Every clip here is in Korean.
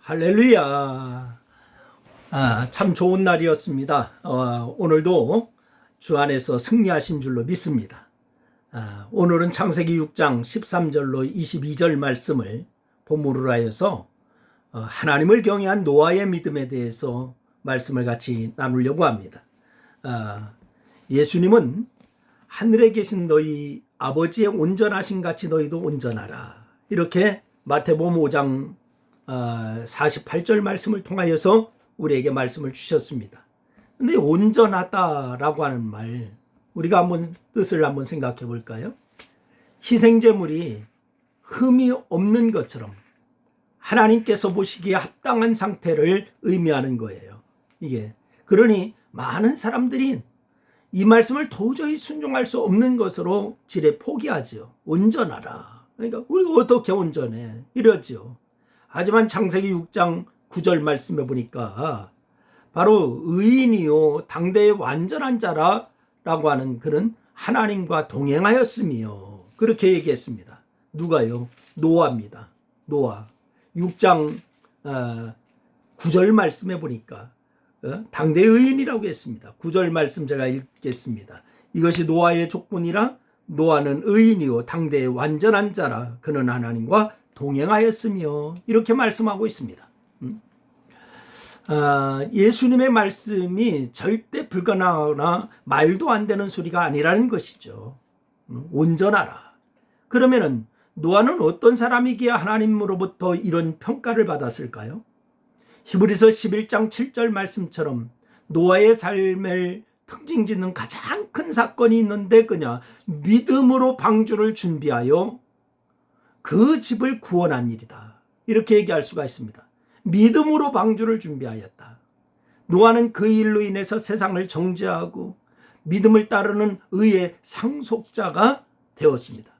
할렐루야. 참 좋은 날이었습니다. 오늘도 주 안에서 승리하신 줄로 믿습니다. 오늘은 창세기 6장 13절로 22절 말씀을 본문으로 하여서 하나님을 경외한 노아의 믿음에 대해서 말씀을 같이 나누려고 합니다. 예수님은 하늘에 계신 너희 아버지의 온전하신 같이 너희도 온전하라. 이렇게 마태복음 5장 48절 말씀을 통하여서 우리에게 말씀을 주셨습니다. 근데 온전하다라고 하는 말, 우리가 한번 뜻을 한번 생각해 볼까요? 희생제물이 흠이 없는 것처럼 하나님께서 보시기에 합당한 상태를 의미하는 거예요. 이게 그러니 많은 사람들이 이 말씀을 도저히 순종할 수 없는 것으로 지레 포기하지요. 온전하라. 그러니까 우리가 어떻게 온전해? 이러지요. 하지만 창세기 6장 9절 말씀해 보니까 바로 의인이요 당대의 완전한 자라라고 하는 그는 하나님과 동행하였으며 그렇게 얘기했습니다. 누가요? 노아입니다. 노아 6장 9절 말씀해 보니까 당대의 의인이라고 했습니다. 9절 말씀 제가 읽겠습니다. 이것이 노아의 조건이라 노아는 의인이요 당대의 완전한 자라 그는 하나님과 동행하였으며 이렇게 말씀하고 있습니다. 예수님의 말씀이 절대 불가능하거나 말도 안 되는 소리가 아니라는 것이죠. 온전하라. 그러면은 노아는 어떤 사람이기에 하나님으로부터 이런 평가를 받았을까요? 히브리서 11장 7절 말씀처럼 노아의 삶을 특징짓는 가장 큰 사건이 있는데 그냥 믿음으로 방주를 준비하여 그 집을 구원한 일이다. 이렇게 얘기할 수가 있습니다. 믿음으로 방주를 준비하였다. 노아는 그 일로 인해서 세상을 정죄하고 믿음을 따르는 의의 상속자가 되었습니다.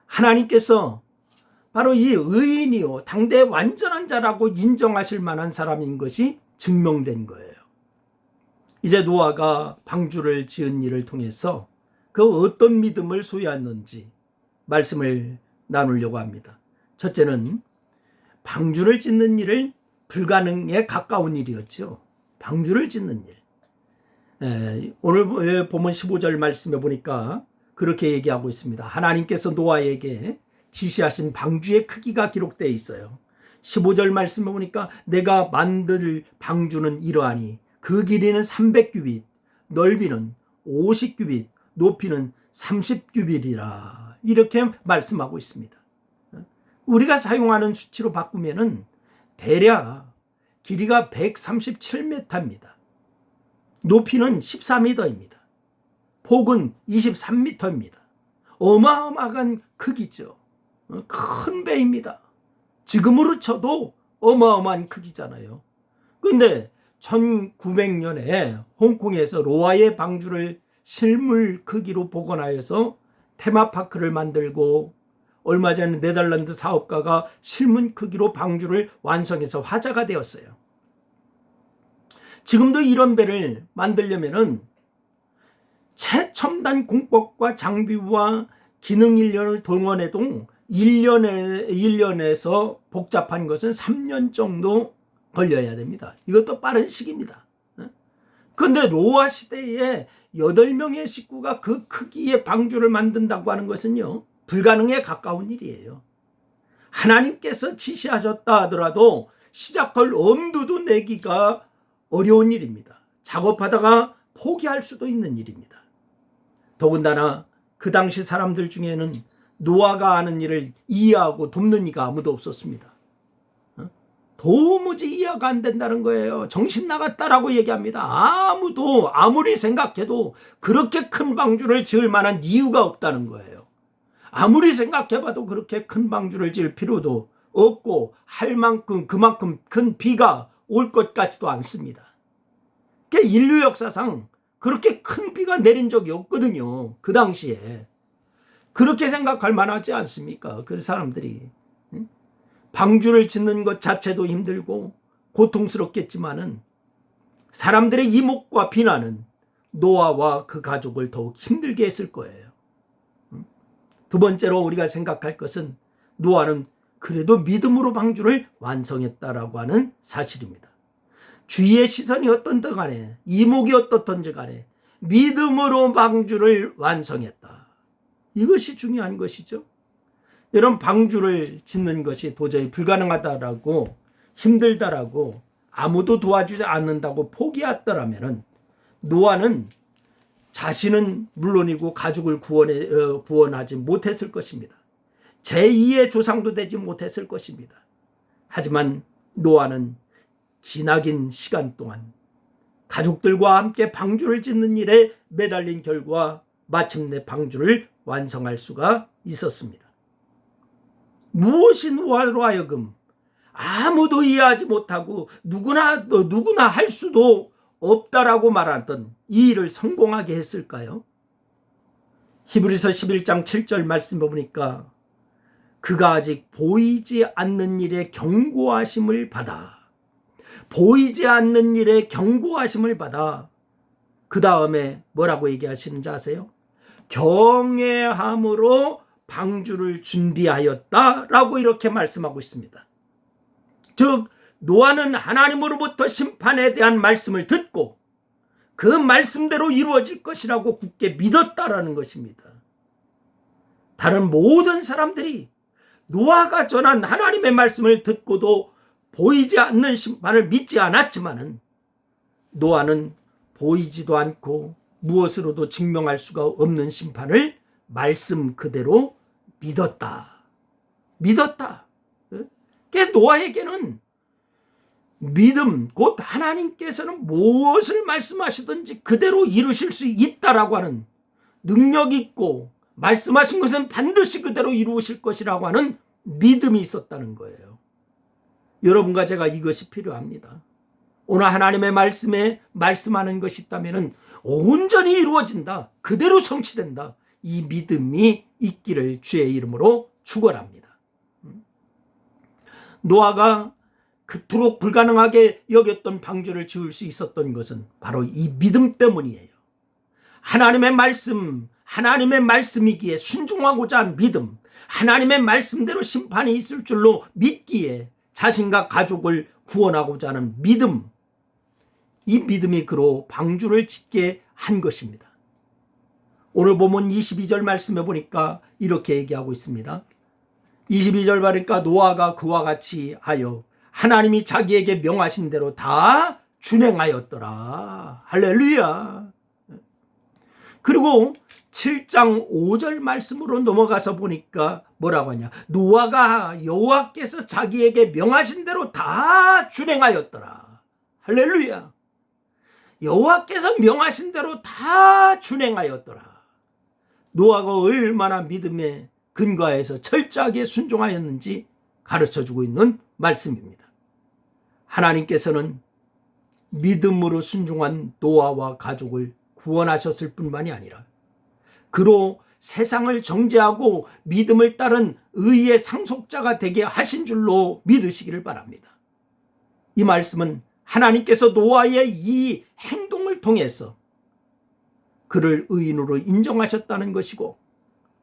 하나님께서 바로 이 의인이요 당대의 완전한 자라고 인정하실 만한 사람인 것이 증명된 거예요. 이제 노아가 방주를 지은 일을 통해서 그 어떤 믿음을 소유했는지 말씀을 나누려고 합니다. 첫째는 방주를 짓는 일을 불가능에 가까운 일이었죠. 방주를 짓는 일. 오늘 보면 15절 말씀에 보니까 그렇게 얘기하고 있습니다. 하나님께서 노아에게 지시하신 방주의 크기가 기록되어 있어요. 15절 말씀에 보니까 내가 만들 방주는 이러하니 그 길이는 300규빗, 넓이는 50규빗, 높이는 30규빗이라 이렇게 말씀하고 있습니다. 우리가 사용하는 수치로 바꾸면은 대략 길이가 137m입니다. 높이는 14m입니다. 폭은 23m입니다. 어마어마한 크기죠. 큰 배입니다. 지금으로 쳐도 어마어마한 크기잖아요. 그런데 1900년에 홍콩에서 로아의 방주를 실물 크기로 복원하여서 테마파크를 만들고 얼마 전에 네덜란드 사업가가 실물 크기로 방주를 완성해서 화제가 되었어요. 지금도 이런 배를 만들려면은 최첨단 공법과 장비와 기능 인력을 동원해도 1년에서 복잡한 것은 3년 정도 걸려야 됩니다. 이것도 빠른 시기입니다. 그런데 노아 시대에 8명의 식구가 그 크기의 방주를 만든다고 하는 것은요 불가능에 가까운 일이에요. 하나님께서 지시하셨다 하더라도 시작할 엄두도 내기가 어려운 일입니다. 작업하다가 포기할 수도 있는 일입니다. 더군다나 그 당시 사람들 중에는 노아가 하는 일을 이해하고 돕는 이가 아무도 없었습니다. 도무지 이해가 안 된다는 거예요. 정신 나갔다라고 얘기합니다. 아무도 아무리 생각해도 그렇게 큰 방주를 지을 만한 이유가 없다는 거예요. 아무리 생각해봐도 그렇게 큰 방주를 지을 필요도 없고 할 만큼 그만큼 큰 비가 올 것 같지도 않습니다. 인류 역사상 그렇게 큰 비가 내린 적이 없거든요. 그 당시에. 그렇게 생각할 만하지 않습니까? 그 사람들이. 방주를 짓는 것 자체도 힘들고 고통스럽겠지만은 사람들의 이목과 비난은 노아와 그 가족을 더욱 힘들게 했을 거예요. 두 번째로 우리가 생각할 것은 노아는 그래도 믿음으로 방주를 완성했다라고 하는 사실입니다. 주위의 시선이 어떤든 간에, 이목이 어떻든지 간에 믿음으로 방주를 완성했다. 이것이 중요한 것이죠. 이런 방주를 짓는 것이 도저히 불가능하다라고, 힘들다라고, 아무도 도와주지 않는다고 포기했더라면 노아는 자신은 물론이고 가족을 구원하지 못했을 것입니다. 제2의 조상도 되지 못했을 것입니다. 하지만 노아는 기나긴 시간 동안 가족들과 함께 방주를 짓는 일에 매달린 결과 마침내 방주를 완성할 수가 있었습니다. 무엇이 노아로 하여금 아무도 이해하지 못하고 누구나 할 수도 없다라고 말하던 이 일을 성공하게 했을까요? 히브리서 11장 7절 말씀 보니까 그가 아직 보이지 않는 일에 경고하심을 받아, 보이지 않는 일에 경고하심을 받아, 그 다음에 뭐라고 얘기하시는지 아세요? 경외함으로 방주를 준비하였다라고 이렇게 말씀하고 있습니다. 즉 노아는 하나님으로부터 심판에 대한 말씀을 듣고 그 말씀대로 이루어질 것이라고 굳게 믿었다라는 것입니다. 다른 모든 사람들이 노아가 전한 하나님의 말씀을 듣고도 보이지 않는 심판을 믿지 않았지만은 노아는 보이지도 않고 무엇으로도 증명할 수가 없는 심판을 말씀 그대로 믿었다. 그래서 노아에게는 믿음, 곧 하나님께서는 무엇을 말씀하시든지 그대로 이루실 수 있다라고 하는 능력 있고 말씀하신 것은 반드시 그대로 이루실 것이라고 하는 믿음이 있었다는 거예요. 여러분과 제가 이것이 필요합니다. 오늘 하나님의 말씀에 말씀하는 것이 있다면 온전히 이루어진다, 그대로 성취된다, 이 믿음이 있기를 주의 이름으로 축원합니다. 노아가 그토록 불가능하게 여겼던 방주를 지을 수 있었던 것은 바로 이 믿음 때문이에요. 하나님의 말씀이기에 순종하고자 한 믿음, 하나님의 말씀대로 심판이 있을 줄로 믿기에 자신과 가족을 구원하고자 하는 믿음, 이 믿음이 그로 방주를 짓게 한 것입니다. 오늘 보면 22절 말씀해 보니까 이렇게 얘기하고 있습니다. 22절 보니까 노아가 그와 같이 하여 하나님이 자기에게 명하신 대로 다 준행하였더라. 할렐루야. 그리고 7장 5절 말씀으로 넘어가서 보니까 뭐라고 하냐, 노아가 여호와께서 자기에게 명하신 대로 다 준행하였더라. 할렐루야. 여호와께서 명하신 대로 다 준행하였더라. 노아가 얼마나 믿음에 근거해서 철저하게 순종하였는지 가르쳐주고 있는 말씀입니다. 하나님께서는 믿음으로 순종한 노아와 가족을 구원하셨을 뿐만이 아니라 그로 세상을 정죄하고 믿음을 따른 의의 상속자가 되게 하신 줄로 믿으시기를 바랍니다. 이 말씀은 하나님께서 노아의 이 행동을 통해서 그를 의인으로 인정하셨다는 것이고,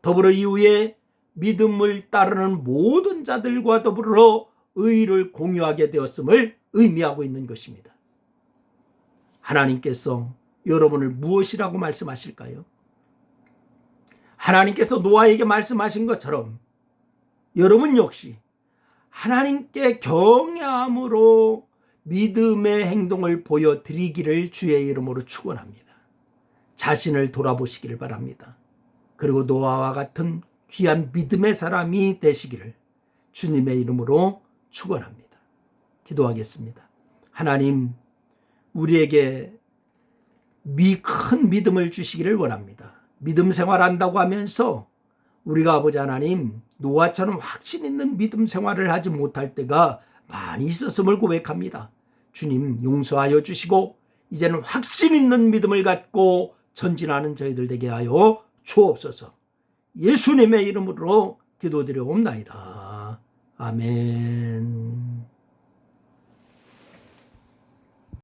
더불어 이후에 믿음을 따르는 모든 자들과 더불어 의를 공유하게 되었음을 의미하고 있는 것입니다. 하나님께서 여러분을 무엇이라고 말씀하실까요? 하나님께서 노아에게 말씀하신 것처럼 여러분 역시 하나님께 경외함으로 믿음의 행동을 보여드리기를 주의 이름으로 축원합니다. 자신을 돌아보시기를 바랍니다. 그리고 노아와 같은 귀한 믿음의 사람이 되시기를 주님의 이름으로 축원합니다. 기도하겠습니다. 하나님, 우리에게 큰 믿음을 주시기를 원합니다. 믿음 생활한다고 하면서 우리가 아버지 하나님, 노아처럼 확신 있는 믿음 생활을 하지 못할 때가 많이 있었음을 고백합니다. 주님, 용서하여 주시고 이제는 확신 있는 믿음을 갖고 전진하는 저희들 되게 하여 주옵소서. 예수님의 이름으로 기도드려옵나이다. 아멘.